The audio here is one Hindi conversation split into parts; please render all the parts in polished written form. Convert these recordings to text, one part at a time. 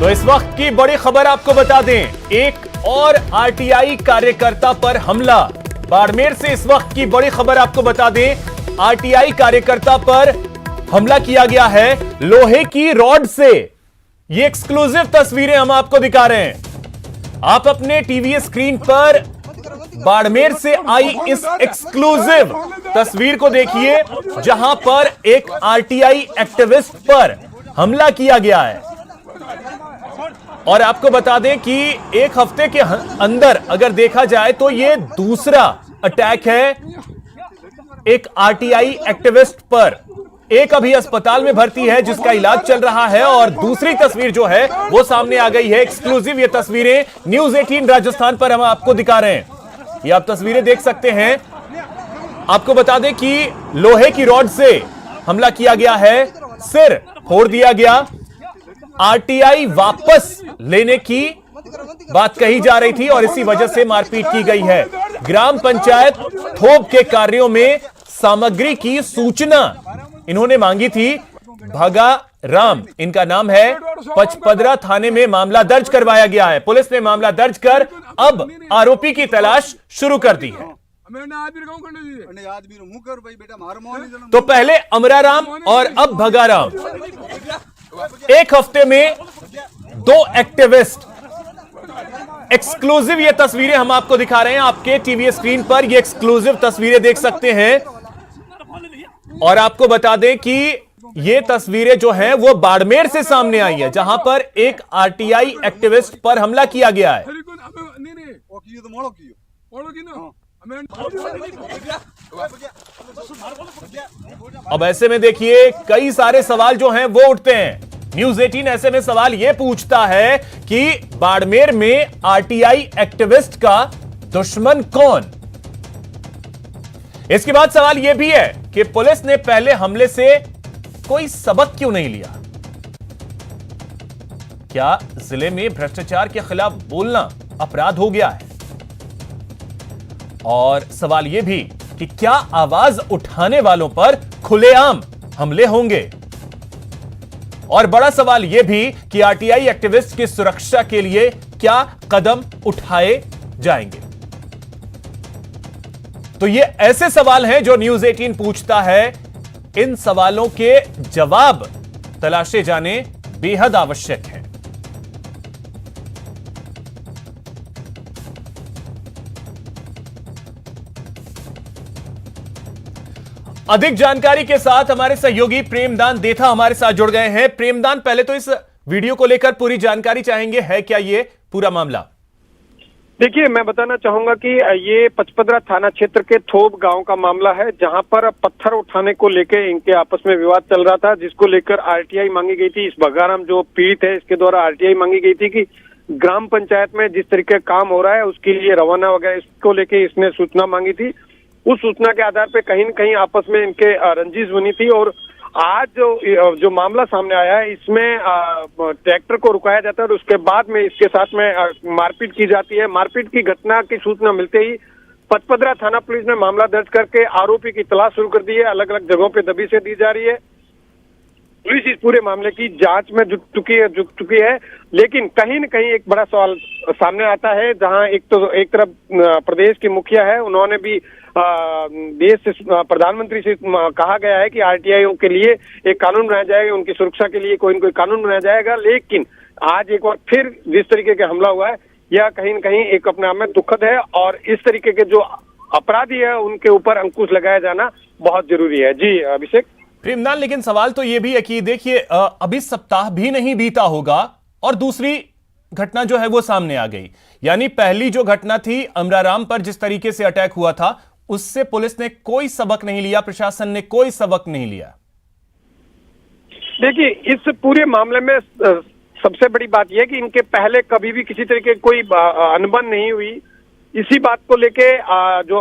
तो इस वक्त की बड़ी खबर आपको बता दें, एक और आरटीआई कार्यकर्ता पर हमला। बाड़मेर से इस वक्त की बड़ी खबर आपको बता दें, आरटीआई कार्यकर्ता पर हमला किया गया है लोहे की रॉड से। ये एक्सक्लूसिव तस्वीरें हम आपको दिखा रहे हैं। आप अपने टीवी स्क्रीन पर बाड़मेर से आई इस एक्सक्लूसिव तस्वीर को देखिए, जहां पर एक आरटीआई एक्टिविस्ट पर हमला किया गया है। और आपको बता दें कि एक हफ्ते के अंदर अगर देखा जाए तो यह दूसरा अटैक है एक आरटीआई एक्टिविस्ट पर। एक अभी अस्पताल में भर्ती है जिसका इलाज चल रहा है, और दूसरी तस्वीर जो है वो सामने आ गई है। एक्सक्लूसिव ये तस्वीरें न्यूज 18 राजस्थान पर हम आपको दिखा रहे हैं। ये आप तस्वीरें देख सकते हैं। आपको बता दें कि लोहे की रॉड से हमला किया गया है, सिर फोड़ दिया गया। आरटीआई वापस लेने की बात कही जा रही थी और इसी वजह से मारपीट की गई है। ग्राम पंचायत थोप के कार्यों में सामग्री की सूचना इन्होंने मांगी थी। भगा राम इनका नाम है। पचपदरा थाने में मामला दर्ज करवाया गया है। पुलिस ने मामला दर्ज कर अब आरोपी की तलाश शुरू कर दी है। तो पहले अमराराम और अब भगाराम, एक हफ्ते में दो एक्टिविस्ट। एक्सक्लूसिव ये तस्वीरें हम आपको दिखा रहे हैं आपके टीवी स्क्रीन पर। ये एक्सक्लूसिव तस्वीरें देख सकते हैं। और आपको बता दें कि ये तस्वीरें जो हैं वो बाड़मेर से सामने आई है, जहां पर एक आरटीआई एक्टिविस्ट पर हमला किया गया है। अब ऐसे में देखिए कई सारे सवाल जो हैं वो उठते हैं। न्यूज 18 ऐसे में सवाल यह पूछता है कि बाड़मेर में आरटीआई एक्टिविस्ट का दुश्मन कौन। इसके बाद सवाल यह भी है कि पुलिस ने पहले हमले से कोई सबक क्यों नहीं लिया। क्या जिले में भ्रष्टाचार के खिलाफ बोलना अपराध हो गया है? और सवाल यह भी कि क्या आवाज उठाने वालों पर खुलेआम हमले होंगे? और बड़ा सवाल यह भी कि आरटीआई एक्टिविस्ट की सुरक्षा के लिए क्या कदम उठाए जाएंगे? तो ये ऐसे सवाल हैं जो न्यूज 18 पूछता है। इन सवालों के जवाब तलाशे जाने बेहद आवश्यक है। अधिक जानकारी के साथ हमारे सहयोगी प्रेमदान देथा हमारे साथ जुड़ गए हैं। प्रेमदान, पहले तो इस वीडियो को लेकर पूरी जानकारी चाहेंगे, है क्या ये पूरा मामला? देखिए, मैं बताना चाहूंगा कि ये पचपदरा थाना क्षेत्र के थोप गांव का मामला है, जहां पर पत्थर उठाने को लेकर इनके आपस में विवाद चल रहा था, जिसको लेकर आरटीआई मांगी गई थी। इस भगाराम जो पीड़ित है, इसके द्वारा आरटीआई मांगी गई थी कि ग्राम पंचायत में जिस तरीके का काम हो रहा है उसके लिए रवाना वगैरह इसको लेके इसने सूचना मांगी थी। उस सूचना के आधार पे कहीं न कहीं आपस में इनके रंजिश बनी थी। और आज जो मामला सामने आया है, इसमें ट्रैक्टर को रुकाया जाता है और उसके बाद में इसके साथ में मारपीट की जाती है। मारपीट की घटना की सूचना मिलते ही पचपदरा थाना पुलिस ने मामला दर्ज करके आरोपी की तलाश शुरू कर दी है। अलग अलग जगहों पे दबिशें दी जा रही है। पुलिस इस पूरे मामले की जांच में जुट चुकी है। लेकिन कहीं न कहीं एक बड़ा सवाल सामने आता है, जहां एक तरफ प्रदेश की मुखिया है, उन्होंने भी देश से प्रधानमंत्री से कहा गया है कि आरटीआई के लिए एक कानून बनाया जाएगा, उनकी सुरक्षा के लिए कोई न कोई कानून बनाया जाएगा। लेकिन आज एक बार फिर जिस तरीके का हमला हुआ है, यह कहीं न कहीं एक अपने आप में दुखद है और इस तरीके के जो अपराधी है उनके ऊपर अंकुश लगाया जाना बहुत जरूरी है। जी अभिषेक। प्रेमदान, लेकिन सवाल तो यह भी है कि देखिए अभी सप्ताह भी नहीं बीता होगा और दूसरी घटना जो है वो सामने आ गई। यानी पहली जो घटना थी अमराराम पर जिस तरीके से अटैक हुआ था, उससे पुलिस ने कोई सबक नहीं लिया, प्रशासन ने कोई सबक नहीं लिया। देखिए, इस पूरे मामले में सबसे बड़ी बात यह है कि इनके पहले कभी भी किसी तरीके की कोई अनबन नहीं हुई। इसी बात को लेके जो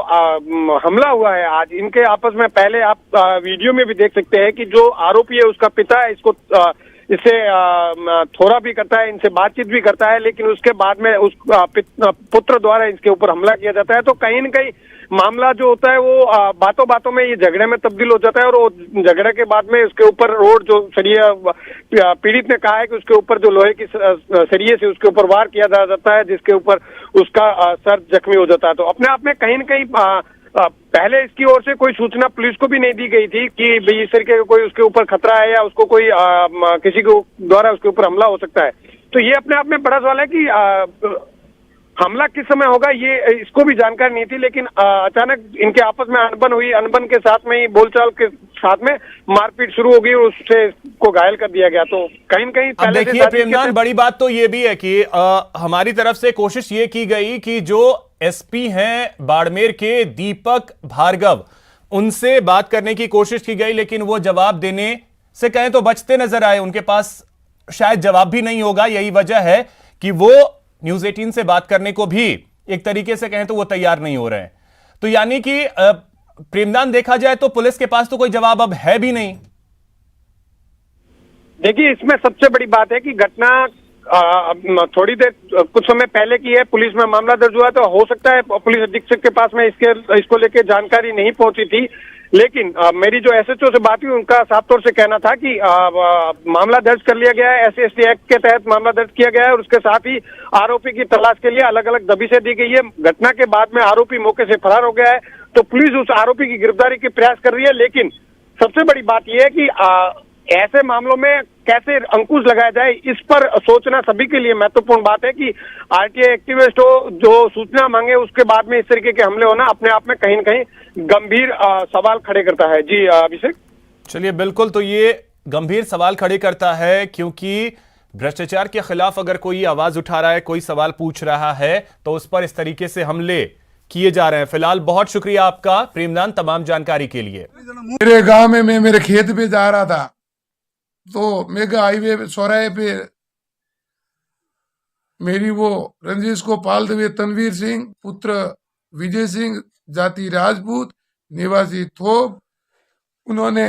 हमला हुआ है आज इनके आपस में, पहले आप वीडियो में भी देख सकते हैं कि जो आरोपी है उसका पिता है, इससे थोड़ा भी करता है, इनसे बातचीत भी करता है, लेकिन उसके बाद में उस पुत्र द्वारा इसके ऊपर हमला किया जाता है। तो कहीं न कहीं मामला जो होता है वो बातों बातों में ये झगड़े में तब्दील हो जाता है, और वो झगड़े के बाद में उसके ऊपर रोड जो सरिया, पीड़ित ने कहा है कि उसके ऊपर जो लोहे की सरिये से उसके ऊपर वार किया जाता है, जिसके ऊपर उसका सर जख्मी हो जाता है। तो अपने आप में कहीं न कहीं पहले इसकी ओर से कोई सूचना पुलिस को भी नहीं दी गई थी कि भाई इस तरीके का कोई उसके ऊपर खतरा है या उसको कोई किसी को द्वारा उसके ऊपर हमला हो सकता है। तो ये अपने आप में बड़ा सवाल है कि हमला किस समय होगा, ये इसको भी जानकारी नहीं थी, लेकिन अचानक इनके आपस में अनबन हुई। अनबन के साथ में ही, बोलचाल के साथ में मारपीट शुरू हो गई और उससे को घायल कर दिया गया। तो कहीं न कहीं अब देखिए प्रेमदान, बड़ी बात तो ये भी है कि हमारी तरफ से कोशिश ये की गई कि जो एसपी हैं बाड़मेर के दीपक भार्गव, उनसे बात करने की कोशिश की गई, लेकिन वो जवाब देने से कहें तो बचते नजर आए। उनके पास शायद जवाब भी नहीं होगा। यही वजह है कि वो न्यूज 18 से बात करने को भी एक तरीके से कहें तो वो तैयार नहीं हो रहे हैं। तो यानी कि प्रेमदान, देखा जाए तो पुलिस के पास तो कोई जवाब अब है भी नहीं। देखिए, इसमें सबसे बड़ी बात है कि घटना थोड़ी देर कुछ समय पहले की है। पुलिस में मामला दर्ज हुआ, तो हो सकता है पुलिस अधीक्षक के पास में इसको लेके जानकारी नहीं पहुंची थी। लेकिन मेरी जो एसएचओ से बात हुई, उनका साफ तौर से कहना था कि मामला दर्ज कर लिया गया है, SC/ST एक्ट के तहत मामला दर्ज किया गया है, और उसके साथ ही आरोपी की तलाश के लिए अलग अलग दबिशें दी गई है। घटना के बाद में आरोपी मौके से फरार हो गया है, तो पुलिस उस आरोपी की गिरफ्तारी के प्रयास कर रही है। लेकिन सबसे बड़ी बात यह है कि ऐसे मामलों में कैसे अंकुश लगाया जाए, इस पर सोचना सभी के लिए महत्वपूर्ण बात है कि आरटीआई एक्टिविस्ट हो, जो सूचना मांगे उसके बाद में इस तरीके के हमले होना अपने आप में कहीं न कहीं गंभीर सवाल खड़े करता है। जी अभिषेक। चलिए, बिल्कुल, तो ये गंभीर सवाल खड़े करता है, क्योंकि भ्रष्टाचार के खिलाफ अगर कोई आवाज उठा रहा है, कोई सवाल पूछ रहा है, तो उस पर इस तरीके से हमले किए जा रहे हैं। फिलहाल बहुत शुक्रिया आपका प्रेमदान, तमाम जानकारी के लिए। मेरे गांव में मैं मेरे खेत पे जा रहा था, तो मेगा हाईवे चौराहे पे मेरी वो रंजिश को पालते हुए तनवीर सिंह पुत्र विजय सिंह, जाति राजपूत, निवासी थोप, उन्होंने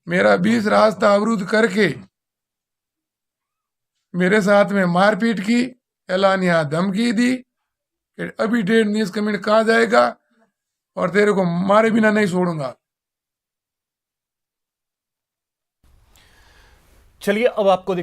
मेरा 20 रास्ता अवरुद्ध करके मेरे साथ में मारपीट की, एलानिया धमकी दी कि अभी 1.5 मिनट कहा जाएगा और तेरे को मारे बिना नहीं छोड़ूंगा। चलिए, अब आपको दिखा